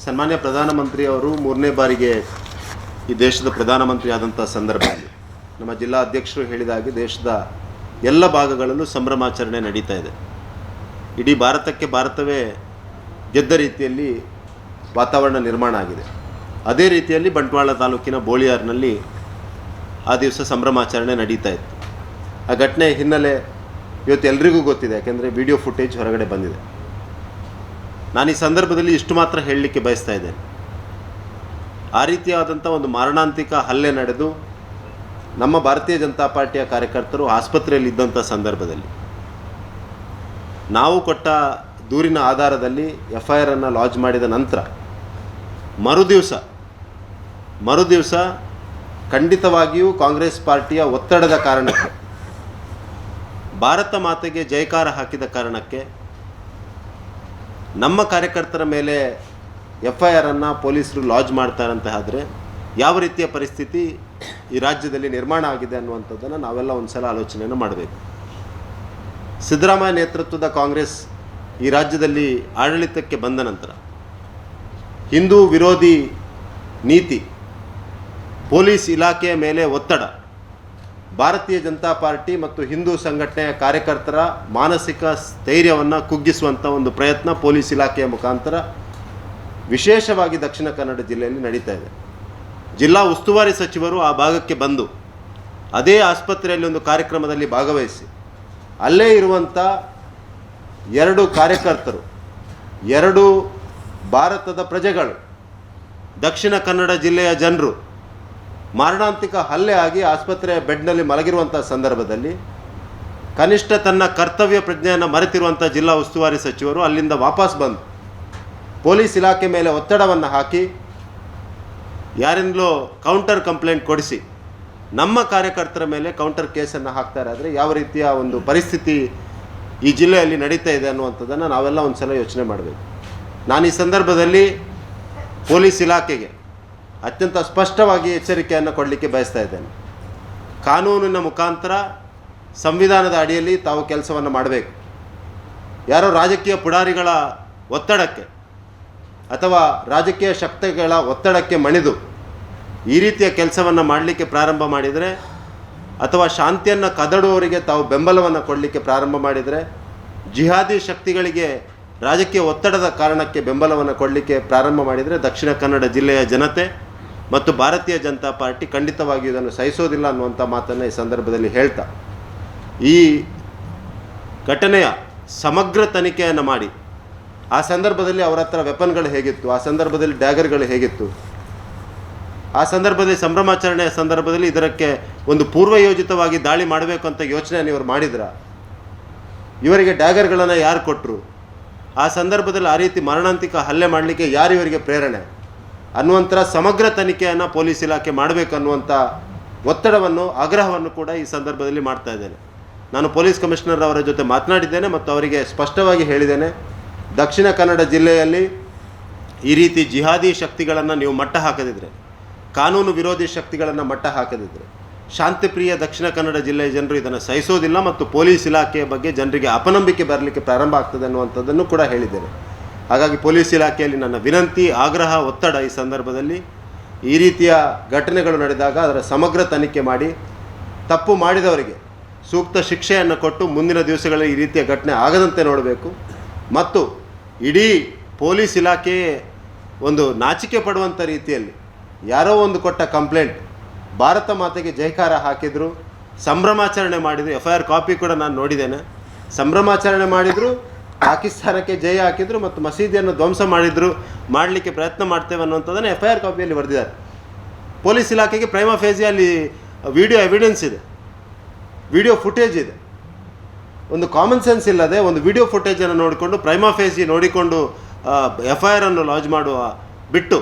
ಸನ್ಮಾನ್ಯ ಪ್ರಧಾನಮಂತ್ರಿಯವರು ಮೂರನೇ ಬಾರಿಗೆ ಈ ದೇಶದ ಪ್ರಧಾನಮಂತ್ರಿ ಆದಂಥ ಸಂದರ್ಭದಲ್ಲಿ ನಮ್ಮ ಜಿಲ್ಲಾ ಅಧ್ಯಕ್ಷರು ಹೇಳಿದ ಹಾಗೆ ದೇಶದ ಎಲ್ಲ ಭಾಗಗಳಲ್ಲೂ ಸಂಭ್ರಮಾಚರಣೆ ನಡೀತಾ ಇದೆ. ಇಡೀ ಭಾರತವೇ ಗೆದ್ದ ರೀತಿಯಲ್ಲಿ ವಾತಾವರಣ ನಿರ್ಮಾಣ ಆಗಿದೆ. ಅದೇ ರೀತಿಯಲ್ಲಿ ಬಂಟ್ವಾಳ ತಾಲೂಕಿನ ಬೋಳಿಯಾರ್ನಲ್ಲಿ ಆ ದಿವಸ ಸಂಭ್ರಮಾಚರಣೆ ನಡೀತಾ ಇತ್ತು. ಆ ಘಟನೆ ಹಿನ್ನೆಲೆ ಇವತ್ತು ಎಲ್ರಿಗೂ ಗೊತ್ತಿದೆ, ಯಾಕೆಂದರೆ ವಿಡಿಯೋ ಫುಟೇಜ್ ಹೊರಗಡೆ ಬಂದಿದೆ. ನಾನು ಈ ಸಂದರ್ಭದಲ್ಲಿ ಇಷ್ಟು ಮಾತ್ರ ಹೇಳಲಿಕ್ಕೆ ಬಯಸ್ತಾ ಇದ್ದೇನೆ. ಆ ರೀತಿಯಾದಂಥ ಒಂದು ಮಾರಣಾಂತಿಕ ಹಲ್ಲೆ ನಡೆದು ನಮ್ಮ ಭಾರತೀಯ ಜನತಾ ಪಾರ್ಟಿಯ ಕಾರ್ಯಕರ್ತರು ಆಸ್ಪತ್ರೆಯಲ್ಲಿ ಇದ್ದಂಥ ಸಂದರ್ಭದಲ್ಲಿ ನಾವು ಕೊಟ್ಟ ದೂರಿನ ಆಧಾರದಲ್ಲಿ FIR ಅನ್ನು ಲಾಂಚ್ ಮಾಡಿದ ನಂತರ ಮರುದಿವಸ ಖಂಡಿತವಾಗಿಯೂ ಕಾಂಗ್ರೆಸ್ ಪಾರ್ಟಿಯ ಒತ್ತಡದ ಕಾರಣಕ್ಕೆ, ಭಾರತ ಮಾತೆಗೆ ಜಯಕಾರ ಹಾಕಿದ ಕಾರಣಕ್ಕೆ ನಮ್ಮ ಕಾರ್ಯಕರ್ತರ ಮೇಲೆ FIR ಅನ್ನು ಪೊಲೀಸರು ಲಾಂಚ್ ಮಾಡ್ತಾರಂತ ಆದರೆ ಯಾವ ರೀತಿಯ ಪರಿಸ್ಥಿತಿ ಈ ರಾಜ್ಯದಲ್ಲಿ ನಿರ್ಮಾಣ ಆಗಿದೆ ಅನ್ನುವಂಥದ್ದನ್ನು ನಾವೆಲ್ಲ ಒಂದು ಸಲ ಆಲೋಚನೆಯನ್ನು ಮಾಡಬೇಕು. ಸಿದ್ದರಾಮಯ್ಯ ನೇತೃತ್ವದ ಕಾಂಗ್ರೆಸ್ ಈ ರಾಜ್ಯದಲ್ಲಿ ಆಡಳಿತಕ್ಕೆ ಬಂದ ನಂತರ ಹಿಂದೂ ವಿರೋಧಿ ನೀತಿ, ಪೊಲೀಸ್ ಇಲಾಖೆಯ ಮೇಲೆ ಒತ್ತಡ, ಭಾರತೀಯ ಜನತಾ ಪಾರ್ಟಿ ಮತ್ತು ಹಿಂದೂ ಸಂಘಟನೆಯ ಕಾರ್ಯಕರ್ತರ ಮಾನಸಿಕ ಸ್ಥೈರ್ಯವನ್ನು ಕುಗ್ಗಿಸುವಂಥ ಒಂದು ಪ್ರಯತ್ನ ಪೊಲೀಸ್ ಇಲಾಖೆಯ ಮುಖಾಂತರ ವಿಶೇಷವಾಗಿ ದಕ್ಷಿಣ ಕನ್ನಡ ಜಿಲ್ಲೆಯಲ್ಲಿ ನಡೀತಾ ಇದೆ. ಜಿಲ್ಲಾ ಉಸ್ತುವಾರಿ ಸಚಿವರು ಆ ಭಾಗಕ್ಕೆ ಬಂದು ಅದೇ ಆಸ್ಪತ್ರೆಯಲ್ಲಿ ಒಂದು ಕಾರ್ಯಕ್ರಮದಲ್ಲಿ ಭಾಗವಹಿಸಿ ಅಲ್ಲೇ ಇರುವಂಥ 2 ಕಾರ್ಯಕರ್ತರು, 2 ಭಾರತದ ಪ್ರಜೆಗಳು, ದಕ್ಷಿಣ ಕನ್ನಡ ಜಿಲ್ಲೆಯ ಜನರು ಮಾರಣಾಂತಿಕ ಹಲ್ಲೆ ಆಗಿ ಆಸ್ಪತ್ರೆಯ ಬೆಡ್ನಲ್ಲಿ ಮಲಗಿರುವಂಥ ಸಂದರ್ಭದಲ್ಲಿ ಕನಿಷ್ಠ ತನ್ನ ಕರ್ತವ್ಯ ಪ್ರಜ್ಞೆಯನ್ನು ಮರೆತಿರುವಂಥ ಜಿಲ್ಲಾ ಉಸ್ತುವಾರಿ ಸಚಿವರು ಅಲ್ಲಿಂದ ವಾಪಸ್ ಬಂದು ಪೊಲೀಸ್ ಇಲಾಖೆ ಮೇಲೆ ಒತ್ತಡವನ್ನು ಹಾಕಿ ಯಾರಿಂದಲೋ ಕೌಂಟರ್ ಕಂಪ್ಲೇಂಟ್ ಕೊಡಿಸಿ ನಮ್ಮ ಕಾರ್ಯಕರ್ತರ ಮೇಲೆ ಕೌಂಟರ್ ಕೇಸನ್ನು ಹಾಕ್ತಾರೆ. ಆದರೆ ಯಾವ ರೀತಿಯ ಒಂದು ಪರಿಸ್ಥಿತಿ ಈ ಜಿಲ್ಲೆಯಲ್ಲಿ ನಡೀತಾ ಇದೆ ಅನ್ನುವಂಥದ್ದನ್ನು ನಾವೆಲ್ಲ ಒಂದು ಸಲ ಯೋಚನೆ ಮಾಡಬೇಕು. ನಾನು ಈ ಸಂದರ್ಭದಲ್ಲಿ ಪೊಲೀಸ್ ಇಲಾಖೆಗೆ ಅತ್ಯಂತ ಸ್ಪಷ್ಟವಾಗಿ ಎಚ್ಚರಿಕೆಯನ್ನು ಕೊಡಲಿಕ್ಕೆ ಬಯಸ್ತಾ ಇದ್ದೇನೆ. ಕಾನೂನಿನ ಮುಖಾಂತರ ಸಂವಿಧಾನದ ಅಡಿಯಲ್ಲಿ ತಾವು ಕೆಲಸವನ್ನು ಮಾಡಬೇಕು. ಯಾರೋ ರಾಜಕೀಯ ಪುಡಾರಿಗಳ ಒತ್ತಡಕ್ಕೆ ಅಥವಾ ರಾಜಕೀಯ ಶಕ್ತಿಗಳ ಒತ್ತಡಕ್ಕೆ ಮಣಿದು ಈ ರೀತಿಯ ಕೆಲಸವನ್ನು ಮಾಡಲಿಕ್ಕೆ ಪ್ರಾರಂಭ ಮಾಡಿದರೆ ಅಥವಾ ಶಾಂತಿಯನ್ನು ಕದಡುವವರಿಗೆ ತಾವು ಬೆಂಬಲವನ್ನು ಕೊಡಲಿಕ್ಕೆ ಪ್ರಾರಂಭ ಮಾಡಿದರೆ, ಜಿಹಾದಿ ಶಕ್ತಿಗಳಿಗೆ ರಾಜಕೀಯ ಒತ್ತಡದ ಕಾರಣಕ್ಕೆ ಬೆಂಬಲವನ್ನು ಕೊಡಲಿಕ್ಕೆ ಪ್ರಾರಂಭ ಮಾಡಿದರೆ ದಕ್ಷಿಣ ಕನ್ನಡ ಜಿಲ್ಲೆಯ ಜನತೆ ಮತ್ತು ಭಾರತೀಯ ಜನತಾ ಪಾರ್ಟಿ ಖಂಡಿತವಾಗಿಯೂ ಇದನ್ನು ಸಹಿಸೋದಿಲ್ಲ ಅನ್ನುವಂಥ ಮಾತನ್ನು ಈ ಸಂದರ್ಭದಲ್ಲಿ ಹೇಳ್ತಾ, ಈ ಘಟನೆಯ ಸಮಗ್ರ ತನಿಖೆಯನ್ನು ಮಾಡಿ ಆ ಸಂದರ್ಭದಲ್ಲಿ ಅವರ ಹತ್ರ ವೆಪನ್ಗಳು ಹೇಗಿತ್ತು, ಆ ಸಂದರ್ಭದಲ್ಲಿ ಡ್ಯಾಗರ್ಗಳು ಹೇಗಿತ್ತು, ಆ ಸಂದರ್ಭದಲ್ಲಿ ಸಂಭ್ರಮಾಚರಣೆಯ ಸಂದರ್ಭದಲ್ಲಿ ಇದಕ್ಕೆ ಒಂದು ಪೂರ್ವಯೋಜಿತವಾಗಿ ದಾಳಿ ಮಾಡಬೇಕು ಅಂತ ಯೋಚನೆಯನ್ನು ಇವರು ಮಾಡಿದ್ರ, ಇವರಿಗೆ ಡ್ಯಾಗರ್ಗಳನ್ನು ಯಾರು ಕೊಟ್ಟರು, ಆ ಸಂದರ್ಭದಲ್ಲಿ ಆ ರೀತಿ ಮಾರಣಾಂತಿಕ ಹಲ್ಲೆ ಮಾಡಲಿಕ್ಕೆ ಯಾರು ಇವರಿಗೆ ಪ್ರೇರಣೆ ಅನ್ನುವಂಥ ಸಮಗ್ರ ತನಿಖೆಯನ್ನು ಪೊಲೀಸ್ ಇಲಾಖೆ ಮಾಡಬೇಕು ಅನ್ನುವಂಥ ಒತ್ತಡವನ್ನು, ಆಗ್ರಹವನ್ನು ಕೂಡ ಈ ಸಂದರ್ಭದಲ್ಲಿ ಮಾಡ್ತಾ ಇದ್ದೇನೆ. ನಾನು ಪೊಲೀಸ್ ಕಮಿಷನರ್ ಅವರ ಜೊತೆ ಮಾತನಾಡಿದ್ದೇನೆ ಮತ್ತು ಅವರಿಗೆ ಸ್ಪಷ್ಟವಾಗಿ ಹೇಳಿದ್ದೇನೆ, ದಕ್ಷಿಣ ಕನ್ನಡ ಜಿಲ್ಲೆಯಲ್ಲಿ ಈ ರೀತಿ ಜಿಹಾದಿ ಶಕ್ತಿಗಳನ್ನು ನೀವು ಮಟ್ಟ ಹಾಕದಿದ್ದರೆ, ಕಾನೂನು ವಿರೋಧಿ ಶಕ್ತಿಗಳನ್ನು ಮಟ್ಟ ಹಾಕದಿದ್ದರೆ ಶಾಂತಿಪ್ರಿಯ ದಕ್ಷಿಣ ಕನ್ನಡ ಜಿಲ್ಲೆಯ ಜನರು ಇದನ್ನು ಸಹಿಸೋದಿಲ್ಲ ಮತ್ತು ಪೊಲೀಸ್ ಇಲಾಖೆಯ ಬಗ್ಗೆ ಜನರಿಗೆ ಅಪನಂಬಿಕೆ ಬರಲಿಕ್ಕೆ ಪ್ರಾರಂಭ ಆಗ್ತದೆ ಅನ್ನುವಂಥದ್ದನ್ನು ಕೂಡ ಹೇಳಿದ್ದೇನೆ. ಹಾಗಾಗಿ ಪೊಲೀಸ್ ಇಲಾಖೆಯಲ್ಲಿ ನನ್ನ ವಿನಂತಿ, ಆಗ್ರಹ, ಒತ್ತಡ ಈ ಸಂದರ್ಭದಲ್ಲಿ ಈ ರೀತಿಯ ಘಟನೆಗಳು ನಡೆದಾಗ ಅದರ ಸಮಗ್ರ ತನಿಖೆ ಮಾಡಿ ತಪ್ಪು ಮಾಡಿದವರಿಗೆ ಸೂಕ್ತ ಶಿಕ್ಷೆಯನ್ನು ಕೊಟ್ಟು ಮುಂದಿನ ದಿವಸಗಳಲ್ಲಿ ಈ ರೀತಿಯ ಘಟನೆ ಆಗದಂತೆ ನೋಡಬೇಕು ಮತ್ತು ಇಡೀ ಪೊಲೀಸ್ ಇಲಾಖೆಯೇ ಒಂದು ನಾಚಿಕೆ ಪಡುವಂಥ ರೀತಿಯಲ್ಲಿ ಯಾರೋ ಒಂದು ಕೊಟ್ಟ ಕಂಪ್ಲೇಂಟ್, ಭಾರತ ಮಾತೆಗೆ ಜಯಕಾರ ಹಾಕಿದರು, ಸಂಭ್ರಮಾಚರಣೆ ಮಾಡಿದರು, FIR ಕಾಪಿ ಕೂಡ ನಾನು ನೋಡಿದ್ದೇನೆ, ಸಂಭ್ರಮಾಚರಣೆ ಮಾಡಿದರು, ಪಾಕಿಸ್ತಾನಕ್ಕೆ ಜಯ ಹಾಕಿದರು ಮತ್ತು ಮಸೀದಿಯನ್ನು ಧ್ವಂಸ ಮಾಡಲಿಕ್ಕೆ ಪ್ರಯತ್ನ ಮಾಡ್ತೇವೆ ಅನ್ನುವಂಥದ್ದನ್ನು FIR ಕಾಪಿಯಲ್ಲಿ ಬರೆದಿದ್ದಾರೆ. ಪೊಲೀಸ್ ಇಲಾಖೆಗೆ ಪ್ರೈಮಾ ಫೇಸಿ ಅಲ್ಲಿ ವಿಡಿಯೋ ಎವಿಡೆನ್ಸ್ ಇದೆ, ವಿಡಿಯೋ ಫುಟೇಜ್ ಇದೆ. ಒಂದು ಕಾಮನ್ ಸೆನ್ಸ್ ಇಲ್ಲದೆ ಒಂದು ವಿಡಿಯೋ ಫುಟೇಜನ್ನು ನೋಡಿಕೊಂಡು ಪ್ರೈಮಾ ಫೇಸಿ ನೋಡಿಕೊಂಡು FIR ಅನ್ನು ಲಾಂಚ್ ಮಾಡುವ ಬಿಟ್ಟು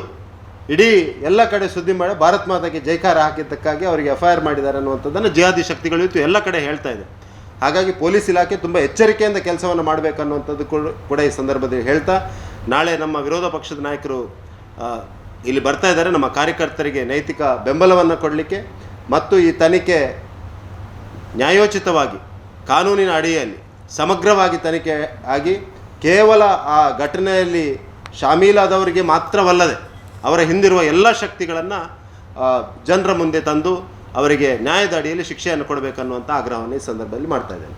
ಇಡೀ ಎಲ್ಲ ಕಡೆ ಸುದ್ದಿ ಮಾಡಿ ಭಾರತ್ ಮಾತೆಗೆ ಜೈಕಾರ ಹಾಕಿದ್ದಕ್ಕಾಗಿ ಅವರಿಗೆ FIR ಮಾಡಿದ್ದಾರೆ ಅನ್ನುವಂಥದ್ದನ್ನು ಜಿಹಾದಿ ಶಕ್ತಿಗಳು ಇತ್ತು ಎಲ್ಲ ಕಡೆ ಹೇಳ್ತಾ ಇದೆ. ಹಾಗಾಗಿ ಪೊಲೀಸ್ ಇಲಾಖೆ ತುಂಬ ಎಚ್ಚರಿಕೆಯಿಂದ ಕೆಲಸವನ್ನು ಮಾಡಬೇಕನ್ನುವಂಥದ್ದು ಕೂಡ ಈ ಸಂದರ್ಭದಲ್ಲಿ ಹೇಳ್ತಾ, ನಾಳೆ ನಮ್ಮ ವಿರೋಧ ಪಕ್ಷದ ನಾಯಕರು ಇಲ್ಲಿ ಬರ್ತಾ ಇದ್ದಾರೆ ನಮ್ಮ ಕಾರ್ಯಕರ್ತರಿಗೆ ನೈತಿಕ ಬೆಂಬಲವನ್ನು ಕೊಡಲಿಕ್ಕೆ ಮತ್ತು ಈ ತನಿಖೆ ನ್ಯಾಯೋಚಿತವಾಗಿ ಕಾನೂನಿನ ಅಡಿಯಲ್ಲಿ ಸಮಗ್ರವಾಗಿ ತನಿಖೆ ಆಗಿ ಕೇವಲ ಆ ಘಟನೆಯಲ್ಲಿ ಶಾಮೀಲಾದವರಿಗೆ ಮಾತ್ರವಲ್ಲದೆ ಅವರ ಹಿಂದಿರುವ ಎಲ್ಲ ಶಕ್ತಿಗಳನ್ನು ಜನರ ಮುಂದೆ ತಂದು ಅವರಿಗೆ ನ್ಯಾಯದ ಅಡಿಯಲ್ಲಿ ಶಿಕ್ಷೆಯನ್ನು ಕೊಡಬೇಕನ್ನುವಂಥ ಆಗ್ರಹವನ್ನು ಈ ಸಂದರ್ಭದಲ್ಲಿ ಮಾಡ್ತಾ ಇದ್ದೇನೆ.